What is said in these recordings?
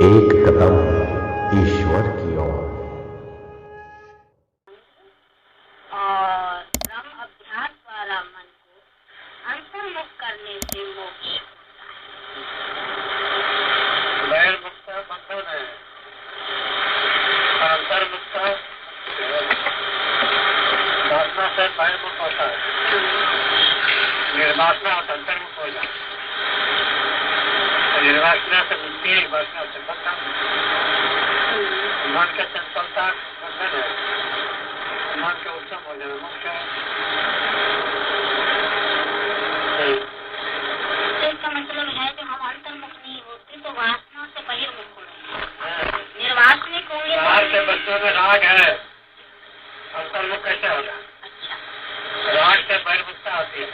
एक कदम ईश्वर की ओर। और ब्रह्म अभ्यास द्वारा मन को अंतर्मुख करने से मोक्ष बहिर्मुक्त बंधन है, अंतर्मुक्त वासना से बहिर्मुख होता है, निर्वासना और अंतर्मुख हो जाता है। निर्वासना से मुक्ति, वासना से बंधन। मन के चंचलता बंधन है, मन के उत्सव हो जाना मुक्त है। इसका मतलब है जो हम अंतर्मुख नहीं होते तो वासना से बहिर्मुख होंगे, निर्वासनिक होंगे। बाहर के बच्चों में राग है, अंतर्मुख कैसे होगा? अच्छा, राग से बहिर्मुखता होती है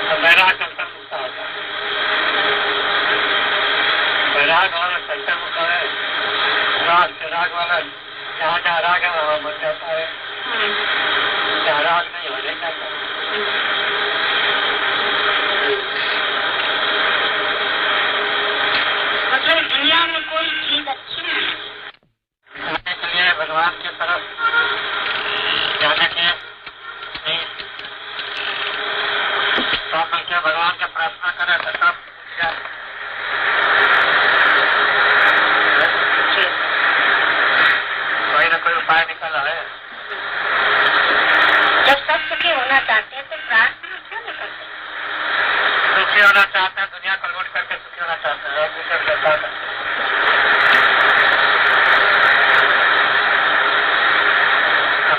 और वैराग अंतर्मुखता होता है। वैराग वाला अंतर्मुख है, राग से राग वाला जहाँ जहाँ राग है वहाँ बन जाता है, जहाँ राग नहीं होने जाता। मतलब दुनिया में कोई चीज अच्छी नहीं जाने के लिए भगवान की तरफ जाने के लिए सब मिलकर भगवान की प्रार्थना करें तो सब कोई न कोई उपाय निकल आए। जब सब सुखी होना चाहते हैं तो प्रार्थना क्यों नहीं करते? सुखी होना चाहते हैं, दुनिया को लूट करके सुखी होना चाहते हैं, एक दूसरे के साथ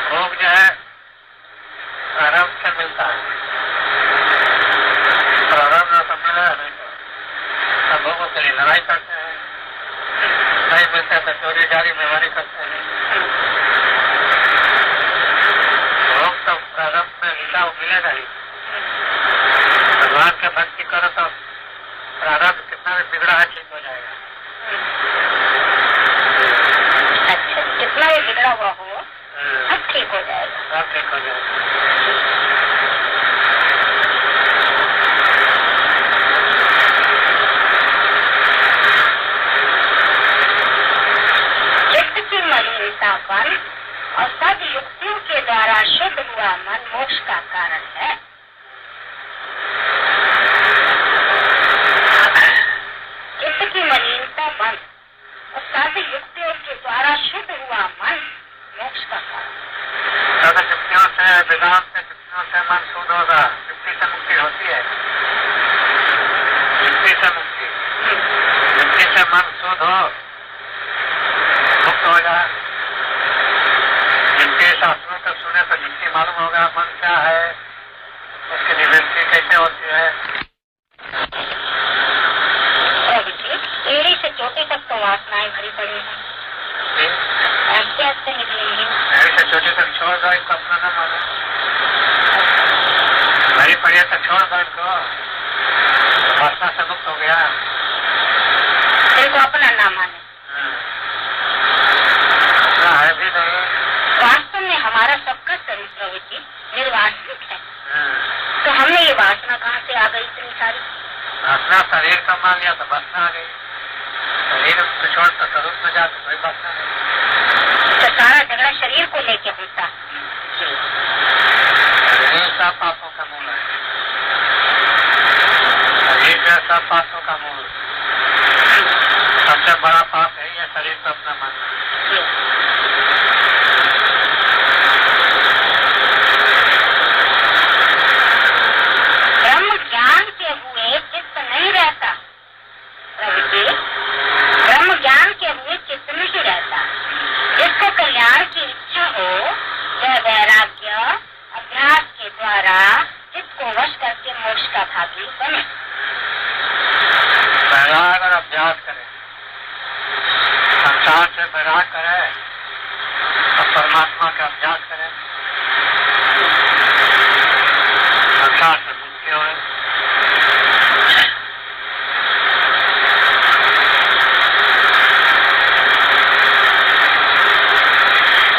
भोग जो है प्रारंभ से मिलता है, प्रारंभ जो सब मिला नहीं तो भोगों के लिए लड़ाई करते हैं, नहीं मिलते तो चोरी जारी बीमारी करते हैं। भोग तो प्रारंभ में मिला वो मिलेगा ही। भगवान के भक्ति करो तो प्रारंभ कितना भी बिगड़ा है ठीक हो जाएगा। अच्छा, कितना भी बिगड़ा हुआ हो सब ठीक हो जाएगा। सब ठीक हो जाएगा। चित्त की मलिनतापन और सब युक्तियों के द्वारा शुद्ध हुआ मन मोक्ष का कारण है। चित्त की मलिनता मन और सब युक्तियों के द्वारा शुद्ध हुआ मन मोक्ष का कारण। सब युक्तियों से, वेदांत से युक्तियों से मन शुद्ध होगा। युक्ति से मुक्ति होती है, युक्ति से मुक्ति, युक्ति से मन शुद्ध हो, मुक्त हो जाए। युक्ति शास्त्रों को सुने तो युक्ति मालूम होगा मन क्या है, उसकी निवृत्ति कैसे होती है। एड़ी से चोटी तक तो वासनाएं भरी पड़ी हैं, ऐसे ऐसे निकलेंगे। एड़ी से चोटी तक छोड़ दो, इसको अपना न मानो। भरी पड़ी है तो छोड़ दो इनको, वासना से मुक्त हो गया। इनको अपना ना माने। है भी नहीं। वास्तव में हमारा सबका शरीर प्रवृत्ति निर्वासनिक है, तो हमने ये वासना कहाँ से आ गई इतनी सारी? वासना शरीर का मान लिया तो वासना आ गई, शरीर को छोड़ तो स्वरूप में जा तो कोई वासना नहीं। तो सारा झगड़ा शरीर को लेके होता है। शरीर सब पापों का मूल है, शरीर जो सब पापों का मूल, सबसे बड़ा पाप है ये शरीर को अपना मानना। ब्रह्म ज्ञान के हुए चित्त नहीं रहता प्रवृत्ति, ब्रह्म ज्ञान के हुए चित्त नहीं रहता। जिसको कल्याण की इच्छा हो वह वैराग्य अभ्यास के द्वारा चित्त को वश करके मोक्ष का भागी बने। वैराग और अभ्यास करे, संसार से वैराग करे और परमात्मा का अभ्यास करे, संसार से मुक्ति हो।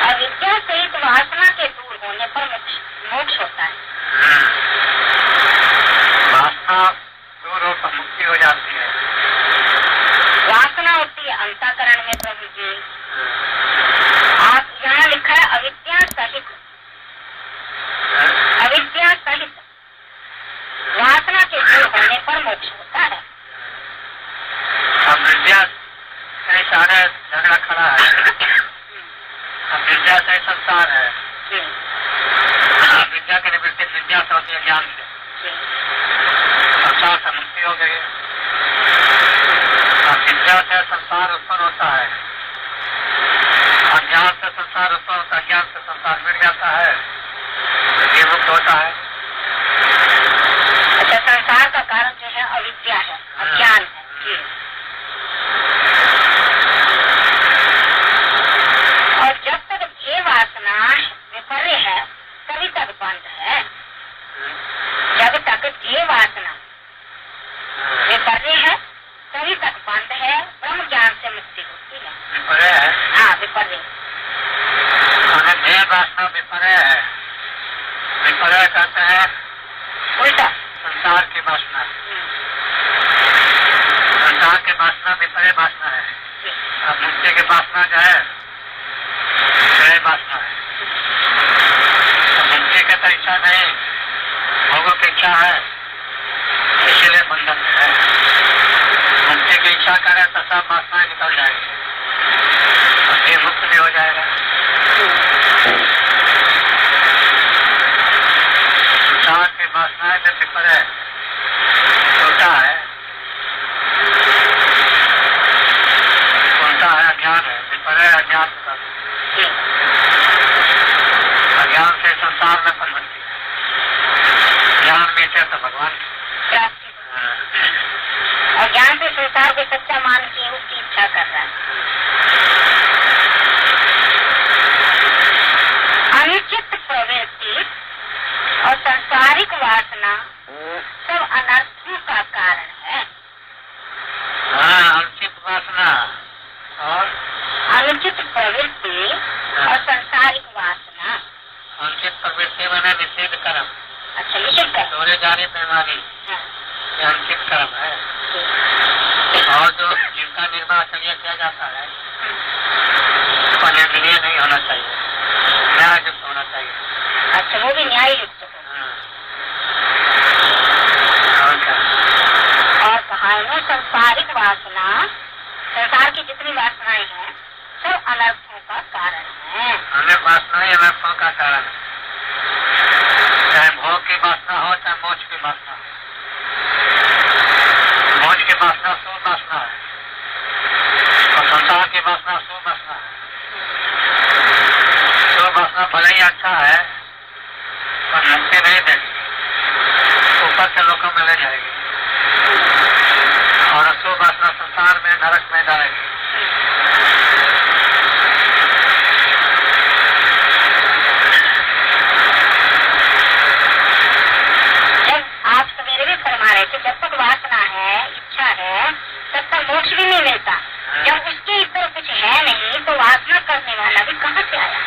अविद्या सहित वासना के दूर होने पर मोक्ष होता है। वासना दूर हो तो मुक्ति हो जाती है। वासना होती है अंतःकरण में प्रभु जी। आप यहाँ लिखा है अविद्या सहित, अविद्या सहित वासना के दूर होने पर मोक्ष होता है। अब विद्या से सारा झगड़ा खड़ा है। अब विद्या से संसार है। विद्या की निवृत्ति विद्या से होती है, ज्ञान से। संसार से मुक्ति हो गई। अब विद्या से संसार उत्पन्न होता है, अज्ञान से संसार उत्पन्न होता है, ज्ञान से संसार मिट जाता है, ये मुक्त होता है। अच्छा, संसार का कारण जो है अविद्या है, अज्ञान है। और जब तक ये वासना विपर्य है तभी तक बंद है। जब तक ये वासना विपर्य है तभी तक बंद है, ब्रह्म ज्ञान से मुक्ति होती है। विपर्य है? हाँ, विपर्य। ये वासना विपर्य है। विपर्य कहते हैं उल्टा, संसार की वासना। संसार की वासना विपर्य वासना है। अब मुक्ति की वासना जो है विपर्य वासना है। मुक्ति की तो इच्छा नहीं, भोगों की इच्छा है, इसीलिए बंधन में है। मुक्ति की इच्छा करें तो सब वासनाएं निकल जाएगी और ये मुक्त भी हो जाएगा। संसार की वासनाएं जो विपर्य उल्टा है, उल्टा है, अज्ञान है। विपर्य अज्ञान का, अज्ञान से संसार में परिवर्तित है। ज्ञान मीठे तो भगवान और ज्ञान से संसार को सच्चा मान के उसकी इच्छा कर रहा है। अनुचित प्रवृत्ति और संसारिक वासना सब अनर्थों का कारण है। हाँ, अनुचित वासना और अनुचित प्रवृत्ति और संसारिक वासना। अनुचित प्रवृत्ति मैंने निषेध कर्म। अच्छा, निषेध कर्म, चोरी जारी बेईमानी, ये अनुचित कर्म है। और जो जिनका निर्वाह चर्या किया जाता है उसका निर्दलीय नहीं होना चाहिए, न्याय युक्त होना चाहिए। अच्छा, वो भी न्याय युक्त हो। और कहा है संसारिक वासना, संसार की जितनी वासनाएं हैं सब अनर्थों का कारण है। अनेक वासनाएं अनर्थों का कारण है। चाहे भोग की वासना हो, चाहे मोक्ष की वासना हो। मोक्ष की वासना शुभ वासना है और संसार की वासना शुभ वासना है। शुभ वासना भले ही अच्छा है पर मुक्ति नहीं देगी, ऊपर से लोगों में ले जाएगी और अशुभ वासना संसार में नरक में डालेगी। आप सवेरे भी फरमा रहे थे जब तक वासना है, इच्छा है, तब तक मोक्ष भी नहीं मिलता। जब उसके इधर कुछ है नहीं तो वासना करने वाला भी कहाँ से आया?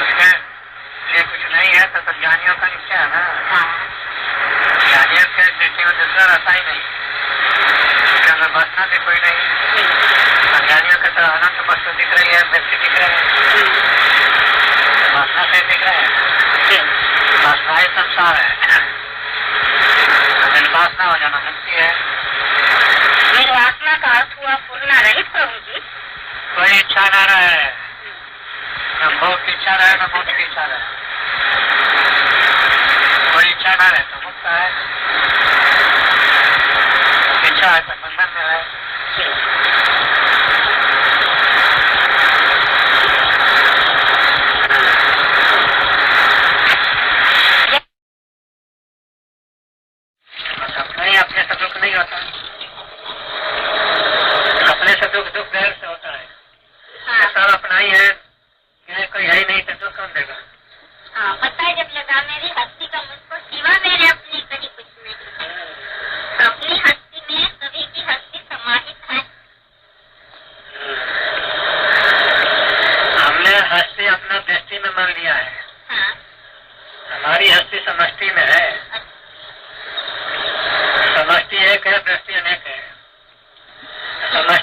उसके लिए कुछ नहीं है तो ज्ञानियों का निश्चय है ना। हाँ, ज्ञानियों के दृष्टि में दूसरा रहता ही नहीं, उसके अंदर वासना भी कोई नहीं। अज्ञानियों के तो अनंत वस्तु दिख रही है, व्यक्ति दिख रहे हैं, वासना से दिख रहे हैं। वासना ही संसार है, निर्वासना हो जाना मुक्ति है। निर्वासना का अर्थ हुआ पूर्ण रहित प्रभु जी। कोई इच्छा न रहे, न भोग की इच्छा रहे, न मोक्ष की इच्छा रहे। कोई इच्छा न रहे तो मुक्त है, इच्छा है तो बंधन में है। नहीं, अपने से दुख नहीं होता, अपने से दुख दुख देर से होता है। हाँ, सब अपना ही है, कोई है ही नहीं तो दुख कौन देगा? हाँ, पता है जब लगा मेरी हस्ती का मुझको सिवा मेरे अपनी कहीं कुछ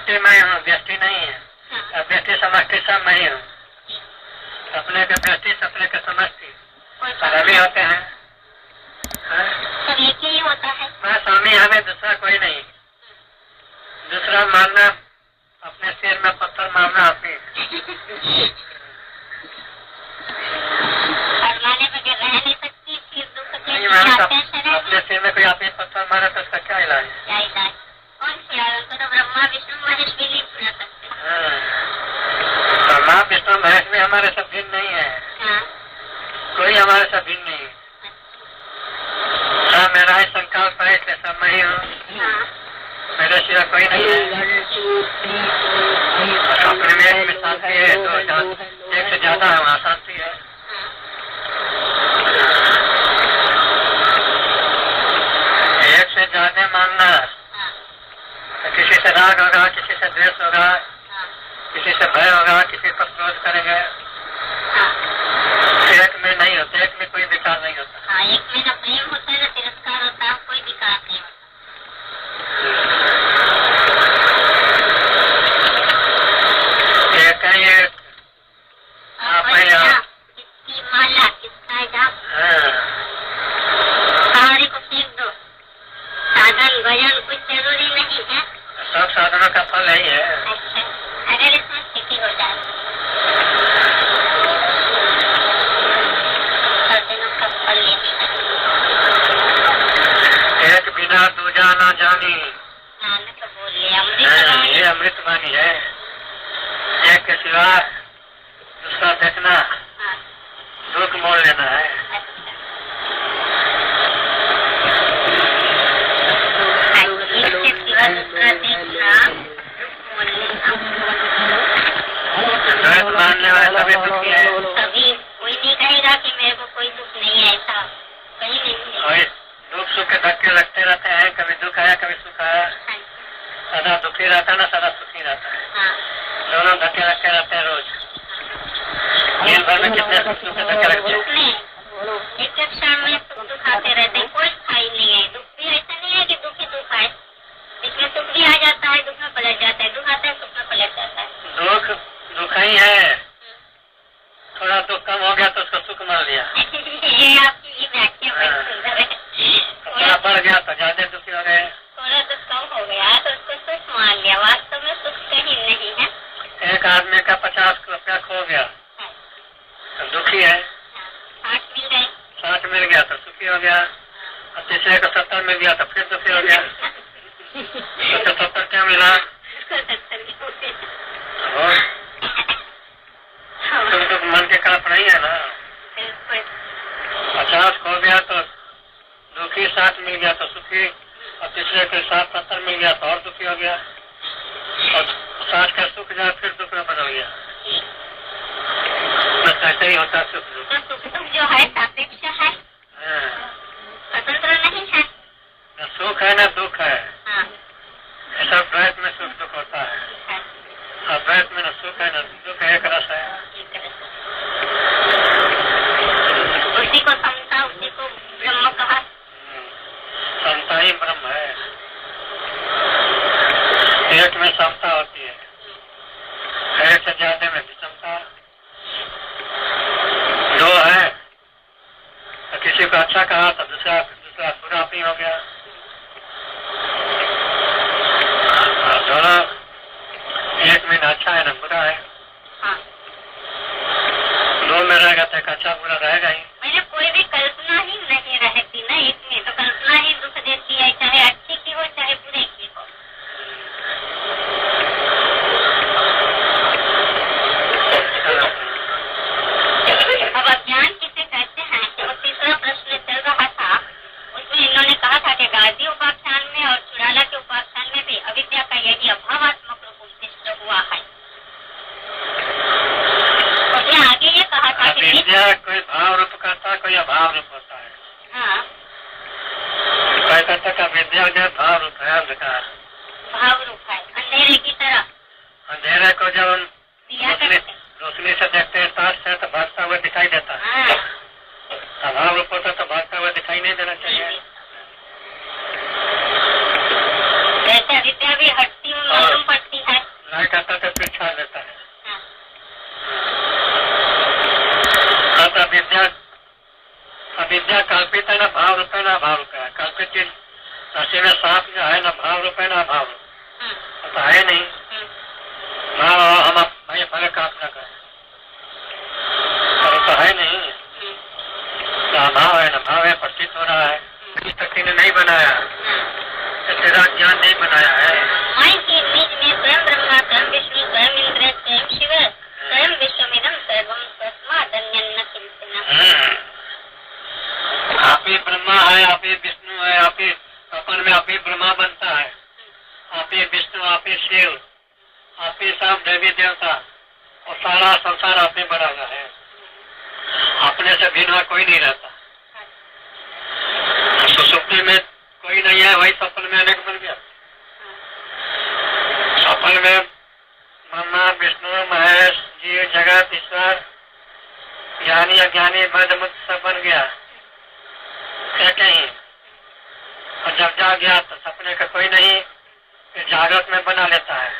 समष्टि मैं हूँ, व्यष्टि नहीं है। हाँ, व्यष्टि समष्टि सब मैं ही हूँ। सपने के व्यष्टि, सपने के समष्टि कोई सभी होते हैं। हाँ? सब एक ही होता है। मैं स्वामी हमें दूसरा कोई नहीं। दूसरा मानना, अपने सिर में पत्थर मारना अपनी। और माने बगैर रह नहीं सकती, फिर दुख नहीं के मानता, आते हैं अपने सिर में कोई आपने पत्थर मारा तो उसका क्या इलाज है? क्या इलाज? कौन सी आदत? तो ब्रह्मा विष्णु महेश भी नहीं सुना सकते। ब्रह्मा विष्णु महेश में हमारे सब भिन्न नहीं है। हाँ, कोई हमारे सब भिन्न नहीं है। हाँ, मेरा ही संकल्प है, इसलिए सब मैं ही हूँ। हाँ, मेरे सिवा कोई नहीं है। अपने में शांति है तो एक से ज्यादा है, वहाँ शांति है। एक से ज्यादा मानना, तो किसी से राग होगा, किसी से द्वेष होगा, किसी से भय होगा, किसी पर क्रोध करेंगे। एक में नहीं होता, एक में कोई विकार नहीं होता। हाँ, एक में न प्रेम होता है न तिरस्कार होता है, कोई विकार नहीं होता। एक है ये आप और है आप। किसकी माला, किसका जाप, हाँ, सारे को फेंक दो। साधन भजन कुछ जरूरी नहीं है। सब साधनों का फल यही है। अच्छा, अगर इसमें स्थिति हो जाए साधनों का फल यही है। एक बिना दूजा ना जानी। नानक बोले अमृत ये अमृत वाणी है। एक के सिवा दूसरा देखना, हाँ, दुख मोल लेना है। अच्छा। एक के सिवा दूसरा देखना, द्वैत मानने वाले सभी दुखी है। सभी, कोई नहीं कहेगा कि मेरे को कोई दुख नहीं है, ऐसा कहीं नहीं है। और दुख सुख के धक्के लगते रहते हैं, कभी दुख आया कभी सुख आया। हाँ, सदा दुखी रहता है ना, सदा सुखी रहता है। हाँ, दोनों धक्के लगते रहते हैं रोज। दिन भर में कितने सुख के धक्के लगते हैं। नहीं, एक क्षण में सुख दुख आते रहते हैं, कोई स्थायी नहीं है। दुख भी ऐसा नहीं है कि दुख ही दुख आए, इसमें सुख भी आ जाता है, दुख में पलट जाता है, दुख आता है, सुख में पलट जाता है। दुख दुख ही है। थोड़ा दुख कम हो गया तो उसको सुख मान लिया। ये आपकी ये व्याख्या बड़ी सुंदर है। थोड़ा बढ़ गया तो ज्यादा दुखी हो गए। थोड़ा दुख कम हो गया तो उसको सुख मान लिया, वास्तव में सुख कहीं नहीं है। एक आदमी का 50 रुपया खो गया तो दुखी है। 60 मिल गए, 60 मिल गया तो सुखी हो गया। और तीसरे को 70 मिल गया तो फिर दुखी हो गया। तो 70 क्या मिला? तो मन के कल्प नहीं है ना। 50 खो गया तो दुखी, 60 मिल गया तो सुखी, और तीसरे के साथ 70 मिल गया तो और दुखी हो गया, और 60 का सुख जाए फिर दुख में बदल गया। बस ऐसे ही होता सुख दुख। तो सुख दुख जो है सापेक्ष है, स्वतंत्र नहीं है। न सुख है न दुख है। हाँ, सब द्वैत में सुख दुख होता है। और द्वैत में न सुख है न दुख है, एक रस है। उसी को समता, उसी को ब्रह्म कहा। समता ही ब्रह्म है। एक में समता होती है, एक से ज्यादा में विषमता। दो है तो किसी को अच्छा कहा तो दूसरा बुरा भी हो गया। दोनों एक में न अच्छा है न बुरा है। हाँ, दो में रहेगा तो एक अच्छा बुरा रहेगा ही। मैंने कोई भी कल्पना ही नहीं रहती ना एक में, तो कल्पना ही दुख देती है, चाहे अच्छी की हो चाहे बुरे की हो। अब अज्ञान किसे कहते हैं कि वो तीसरा प्रश्न चल रहा था, उसमें इन्होंने कहा था कि गादी उपाख्यान में और चुड़ाला के उपाख्यान में भी अविद्या का यही अभावात्मक रूप उपदिष्ट हुआ है। उसने आगे ये कहा था कि विद्या कोई भाव रूप करता है, कोई अभाव रूप होता है। हाँ, कोई कहता है विद्या जो भाव रूप है, अंधकार भाव रूप है, अंधेरे की तरह अंधेरे को जब हम दिया करते। रोशनी से देखते हैं, तार से तो भागता हुआ दिखाई देता है। हाँ, अभाव रूप होता तो भागता हुआ दिखाई नहीं देना चाहिए। जैसे अविद्या भी हटती हुई मालूम पड़ती है, अविद्या कल्पित है, न भाव रूप है, न भाव रूप है। कल्पित चीज नशे में सांप जो है, न भाव रूप है, न भाव रूप तो है नहीं। भाव हम भाई फर्क कल्पना करें तो है नहीं, न भाव है, न भाव है, प्रतीत हो रहा है। शक्ति ने नहीं बनाया, तेरा ज्ञान नहीं बनाया है। माई के बीच में स्वयं ब्रह्मा, स्वयं विष्णु, स्वयं इंद्र, स्वयं शिव, स्वयं विश्वमिदं सर्वं तस्मादन्यन्न किंचन। आप ही ब्रह्मा है, आप ही विष्णु है, आप ही अपन में आप ही ब्रह्मा बनता है, आप ही विष्णु, आप ही शिव, आप ही सब देवी देवता और सारा संसार आप ही बना हुआ है। अपने से भिन्न कोई नहीं रहता। सुसुप्ति में कोई नहीं है, वही सपन में अनेक बन गया। सपन में ब्रह्मा, विष्णु, महेश, जीव, जगत, ईश्वर, ज्ञानी अज्ञानी बद सब बन गया। क्या कहीं और जब जाग गया तो सपने का कोई नहीं, फिर जागृत में बना लेता है।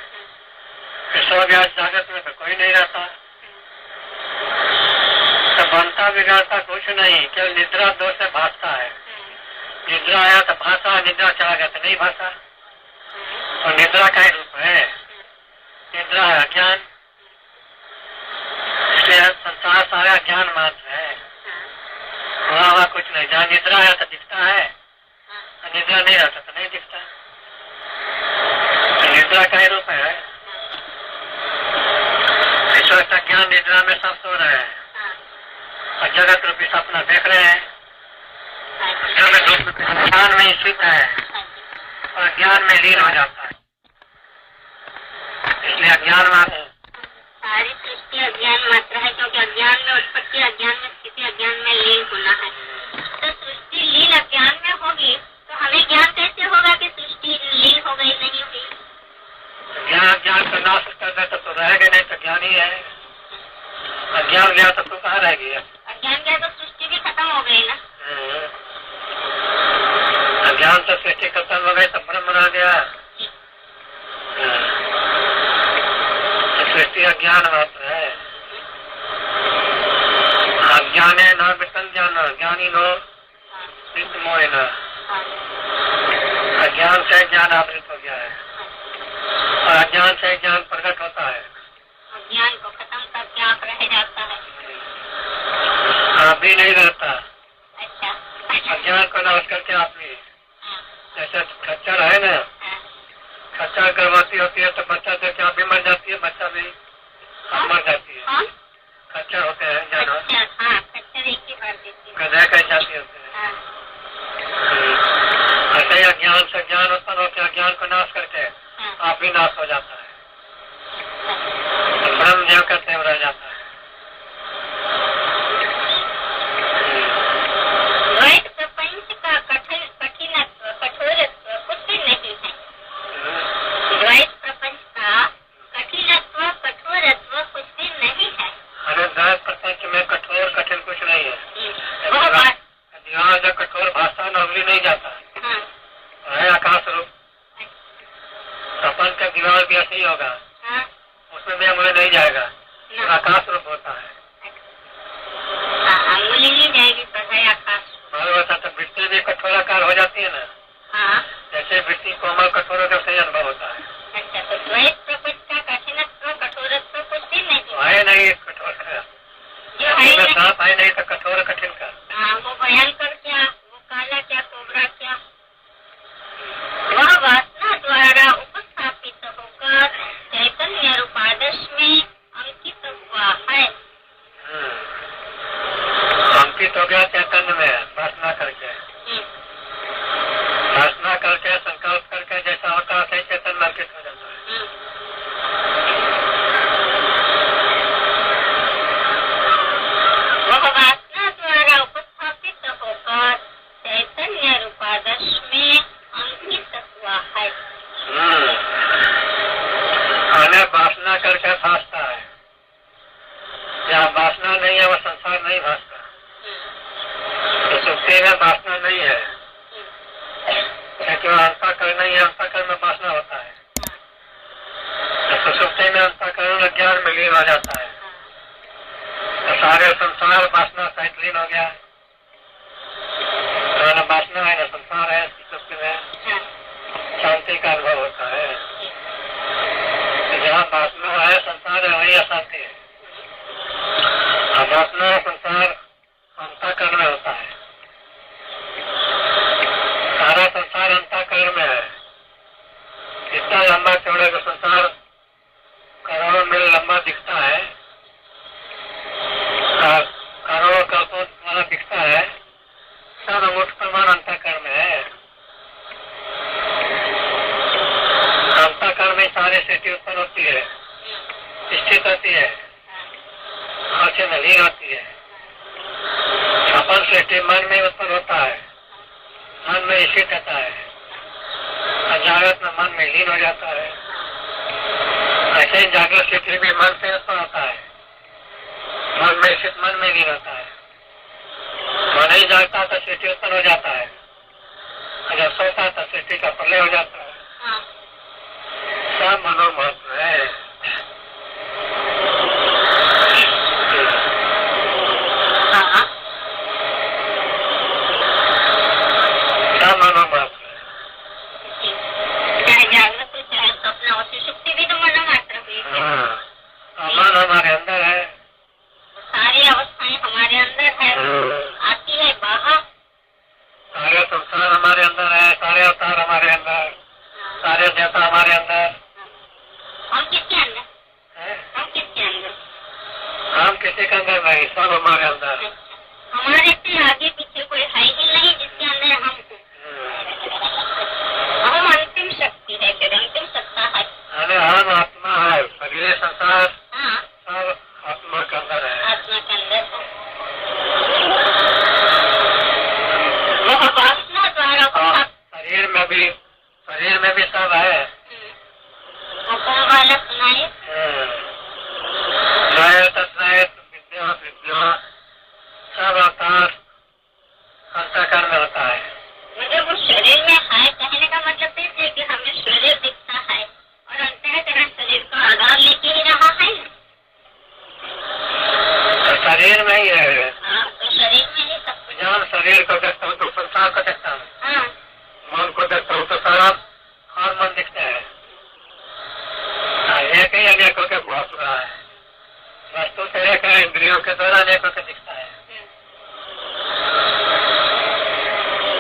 फिर सो गया, जागृत में तो कोई नहीं रहता। तो बनता बिगाड़ता कुछ नहीं, केवल निद्रा दोष से भागता है। निद्रा आया तो भाषा, निद्रा चला गया तो नहीं भाषा। और निद्रा का ही रूप है, निद्रा है अज्ञान। इसलिए संसार सारा ज्ञान मात्र है, वहाँ कुछ नहीं। जहाँ निद्रा है तो दिखता है, निद्रा नहीं रहता तो नहीं दिखता। तो निद्रा का ही रूप है। ईश्वर का ज्ञान निद्रा में सब सो रहे हैं और जगत रूपी सपना देख रहे हैं। ज्ञान में स्थित है और ज्ञान में लीन हो जाता है। इसलिए अज्ञान मात्र, सारी सृष्टि अज्ञान मात्र है, क्योंकि अज्ञान में उत्पत्ति, अज्ञान में स्थिति, अज्ञान में लीन होना है। तो सृष्टि लीन अज्ञान में होगी तो हमें ज्ञान कैसे होगा कि सृष्टि लीन हो गई नहीं हुई? ज्ञान ज्ञान का नाश कर दे तो रहेगा नहीं, तो ज्ञान ही है। अज्ञान गया तो तू कहाँ रहेगी? अज्ञान गया तो सृष्टि भी खत्म हो गई ना। अज्ञान से सृष्टि खत्म हो गई तो ब्रह्म रह गया। सृष्टि अज्ञान मात्र है। अज्ञाने न विसंज्ञान, ज्ञानी नो सिद्ध मोह न। अज्ञान से ज्ञान आवृत हो गया है और अज्ञान से ज्ञान प्रकट होता है। अज्ञान को खत्म करके आप रह जाता है, आप भी नहीं रहता। अच्छा, अज्ञान को नाश करके आप भी, जैसे खच्चर है ना, खच्चर गर्भवती होती है तो बच्चा देख आप भी मर जाती है, बच्चा भी मर जाती है। खच्चर होते हैं जानवर, खच्चर एक ही बार देती है, गधा कह जाती होते हैं। ऐसे ही अज्ञान से ज्ञान उत्पन्न होकर अज्ञान को नाश करके आप भी नाश हो जाता है, तो ब्रह्म देव का देव रह जाता है। द्वैत प्रपंच का कठिनत्व, कठोरत्व कुछ भी नहीं है। द्वैत प्रपंच का कठिनत्व, कठोरत्व कुछ भी नहीं है। अरे द्वैत प्रपंच में कठोर कठिन कुछ नहीं है। वह बात यहाँ जो कठोर भाषा न उंगली नहीं जाता है आकाश रूप। प्रपंच का दीवार भी ऐसे ही होगा, उसमें भी अंगुली नहीं जाएगा, आकाश रूप होता है। अंगुली नहीं जाएगी तो है आकाश। तो वृत्ति भी कठोराकार हो जाती है ना, जैसे वृत्ति कोमल कठोर होकर सही अनुभव होता है। अच्छा, तो द्वैत प्रपंच का कठिनत्व, कठोरत्व कुछ भी नहीं है नहीं कठोर का, जो है सांप है नहीं तो कठोर कठिन का। वो भयंकर क्या, वो काला क्या, कोबरा क्या, वह वासना द्वारा उपस्थापित होकर चैतन्य रूपादर्श में अंकित हुआ है। अंकित हो गया चैतन्य में वासना करके, वासना करके संकल्प करके जैसा होता है चैतन्य अंकित हो जाता है। वह वासना द्वारा उपस्थापित होकर चैतन्य रूपादर्श में अंकित हुआ है। वासना करके भासता है, जहाँ वासना नहीं है वह संसार नहीं भासता। तो सुक्ति में वासना नहीं है, क्योंकि वह अंतःकरण नहीं है, अंतःकरण में वासना होता है। तो सुक्ति में अंतःकरण अज्ञान में लीन हो जाता है, तो सारे संसार वासना सहित लीन हो गया है। वासना है, न संसार है, सबके में शांति का अनुभव होता है। जहाँ वासना है, संसार है, वही अशांति है। वासना संसार अंतःकरण में होता है। सारा संसार अंतःकरण में है। इतना लंबा चौड़े का संसार करोड़ों मील लंबा दिखता है, करोड़ों कल्पों वाला दिखता है, सब अंगूठ प्रमाण अंतःकरण में है। अंतःकरण में सारी स्थिति उत्पन्न होती है, स्थित होती है, आंखें नहीं होती है। अपन सृष्टि मन में उत्पन्न होता है, मन में स्थित रहता है, जागृत में मन में लीन हो जाता है। ऐसे ही जागृत स्थिति भी मन से उत्पन्न होता है, मन में स्थित मन में लीन होता है। मन ही जागता तो सृष्टि उत्पन्न हो जाता है, जब सोता तो सृष्टि का प्रलय हो जाता है। सब मनोमहत्व है। सब मनोमहत्व मन हमारे अंदर है, सारी अवस्थाएं हमारे अंदर है, आती है बाहर। सारे संसार हमारे अंदर है, सारे अवतार हमारे अंदर, सारे देवता हमारे अंदर। हम किसके अंदर? हम किसके अंदर? हम किसी के अंदर नहीं, सब हमारे अंदर। हमारे से आगे पीछे कोई है ही नहीं जिसके अंदर हम अंतिम शक्ति है, फिर अंतिम सत्ता है। हम आत्मा है, शरीर संसार सब आत्मा के अंदर है। आत्मा के अंदर वह वासना द्वारा शरीर में भी सब है। कौन वाला सुनाए? विद्या सब अवतार अंतःकरण में होता है। मुझे वो शरीर में है कहने का मतलब ये है कि हमें शरीर दिखता है और अंतःकरण शरीर का आधार लेके ही रहा है। तो शरीर में ही है। तो शरीर में ही सब कुछ। जब शरीर को देखता हूँ तो संसार को देखता हूँ, मन को देखता हूँ तो सारा और मन दिखता है। एक ही अनेकों के बहुत रहा है, वस्तु से एक इंद्रियों के द्वारा अनेकों के दिखता है।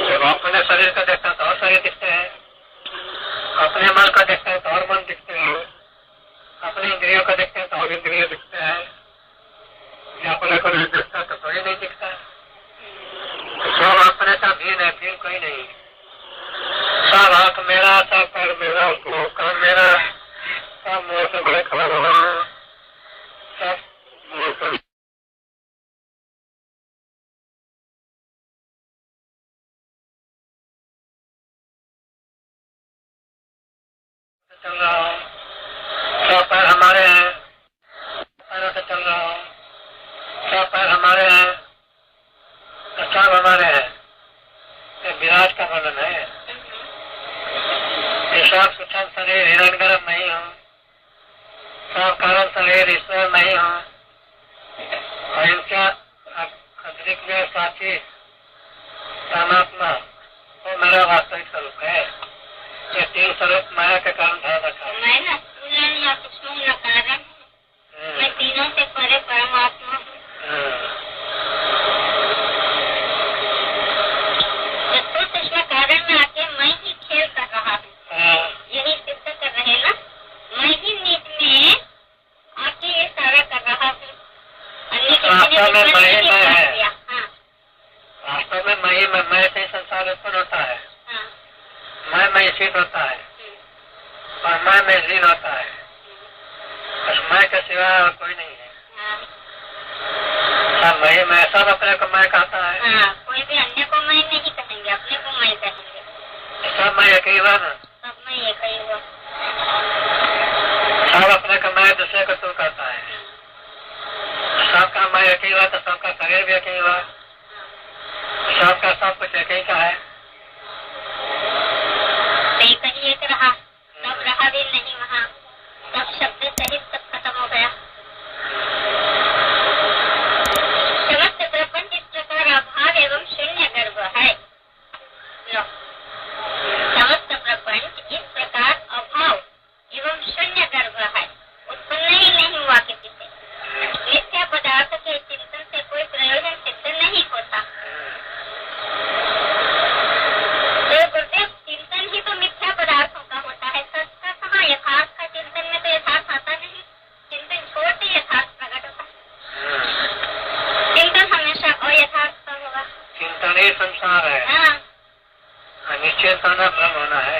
जब अपने शरीर को देखता है तो और शरीर दिखते हैं, अपने मन को देखते हैं तो और मन दिखते हैं, अपने इंद्रियों को देखते हैं तो और इंद्रिय दिखते हैं। अपने को नहीं दिखता तो कोई नहीं दिखता। सब अपने का भीन है, फिर कोई नहीं। सब हाथ मेरा, सब पैर मेरा, कान मेरा, सब मुंह से बड़े खबर हो रहा है, सब मुंह से चल रहा हूँ। सब पैर हमारे हैं, पैरों से चल रहा हूँ। सब पैर हमारे हैं, सब हमारे हैं। ये विराट का वर्णन है। सब सूक्ष्म शरीर हिरण्यगर्भ नहीं हूँ, सब कारण शरीर ईश्वर नहीं हूँ, और इनका अतिरिक्त में साथी परमात्मा वो मेरा वास्तविक स्वरूप है। ये तीन स्वरूप माया के कारण धारण रखा है। मैं न स्थूल या सूक्ष्म न कारण, मैं तीनों से परे परमात्मा हूँ। सूक्ष्म कारण में आके मैं ही खेल कर रहा हूँ, यही सिद्ध कर रहे ना। मैं ही नीत में आके ये सारा कर रहा हूँ। वास्तव में मैं से संसार उत्पन्न होता है, मैं स्थित होता है और मैं लीन होता है। बस मैं के सिवा और कोई नहीं है। सब मैं सब अपने को मैं कहता है। कोई भी अन्य को मैं नहीं कहेंगे, अपने को मैं कहेंगे। सब मैं एक ही हुआ ना। सब मैं एक ही हुआ। सब अपने को मैं दूसरे को तू कहता है। सबका मैं एक ही हुआ तो सबका शरीर भी एक ही हुआ, सबका सब कुछ एक ही का है। कहीं एक रहा, सब रहा भी नहीं वहाँ, सब शब्द सहित सब खत्म हो गया। समस्त प्रपंच इस प्रकार अभाव एवं शून्य गर्भ है। ये संसार है। हाँ, निश्चित होना ब्रह्म होना है।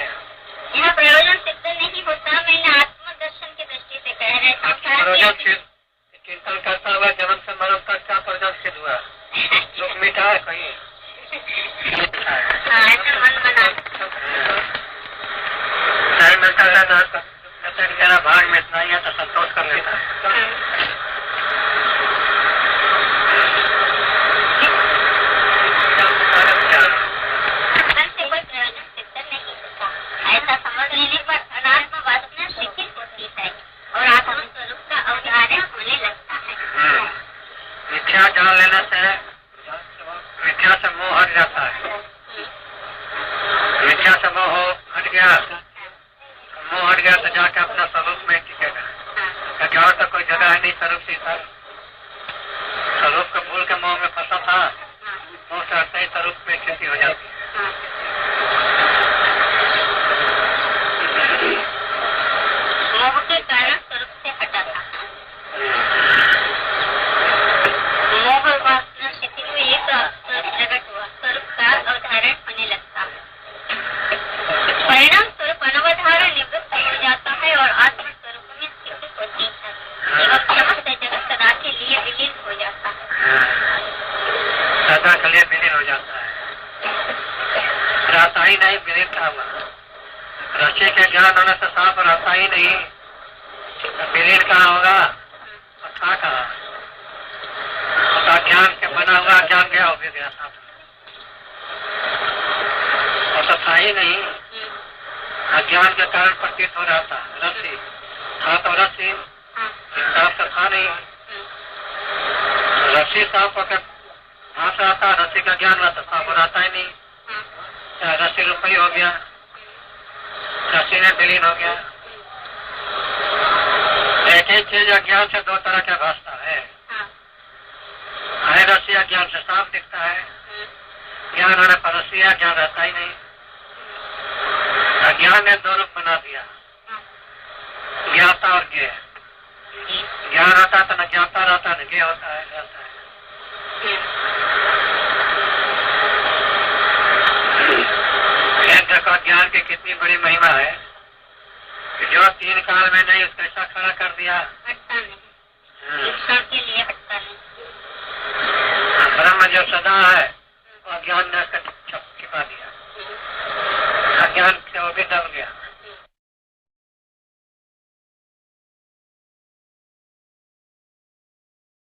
यह प्रयोजन सिद्ध नहीं होता। मैंने आत्मदर्शन की दृष्टि से कह रहे प्रयोजन चिंतन करता हुआ जन्म से मरण तक क्या प्रयोजन सिद्ध हुआ? दुख मिटा है कहीं? हाँ, ऐसा मन बना टाइम मिलता रहता है, मेरा भाग में इतना ही है तो संतोष कर लेता है। ऐसा समझ लेने पर अनात्म वासना शिथिल होती है और आत्मस्वरूप का अवधारण होने लगता है। मिथ्या जान लेने से मिथ्या से मोह हट जाता है। मिथ्या से मोह हट गया, मोह हट गया तो जाके अपना स्वरूप में टिकेगा। क्योंकि और तो कोई जगह है नहीं स्वरूप से। स्वरूप को भूल के मोह में फंसा था, मोह से हटते ही स्वरूप में स्थिति हो जाती है। मोह के कारण स्वरूप से हटा था। मोह वासना शिथिल हुई तो प्रकट हुआ, स्वरूप का अवधारण होने लगता है। परिणाम स्वरूप अनवधारण निवृत्त हो जाता है और आत्म स्वरूप में स्थिति होती है एवं समस्त जगत सदा के लिए विलीन हो जाता है। सदा के लिए विलीन हो जाता है, रहता ही नहीं, विलीन था हुआ। रस्सी के ज्ञान होने से सांप रहता ही नहीं, विलीन कहाँ होगा और था कहाँ? ज्ञान के बना हुआ ज्ञान गया हो गया सांप, और तो था ही नहीं। अज्ञान के कारण प्रतीत हो रहा था। रस्सी था तो रस्सी सांप तो था नहीं। रस्सी सांप अगर हाथ रहता, रस्सी का ज्ञान रहता, सांप रहता ही नहीं। चाहे रस्सी रुपये हो गया, रस्सी में विलीन हो गया। एक ही चीज अज्ञान से दो तरह का भासता है। रस्सी अज्ञान से सांप दिखता है, ज्ञान होने पर रस्सी ज्ञान रहता ही नहीं। अज्ञान ने दो रूप बना दिया, ज्ञाता और ज्ञेय। ज्ञान होता तो न ज्ञाता रहता न ज्ञेय होता है, रहता है। देखो ज्ञान की कितनी बड़ी महिमा है कि जो 3 काल में नहीं उसको ऐसा खड़ा कर दिया, हटता नहीं, ईश्वर के लिए हटता नहीं। ब्रह्म जो सदा है वो अज्ञान ने उसका छिपा दिया। अज्ञान से वो भी दब गया।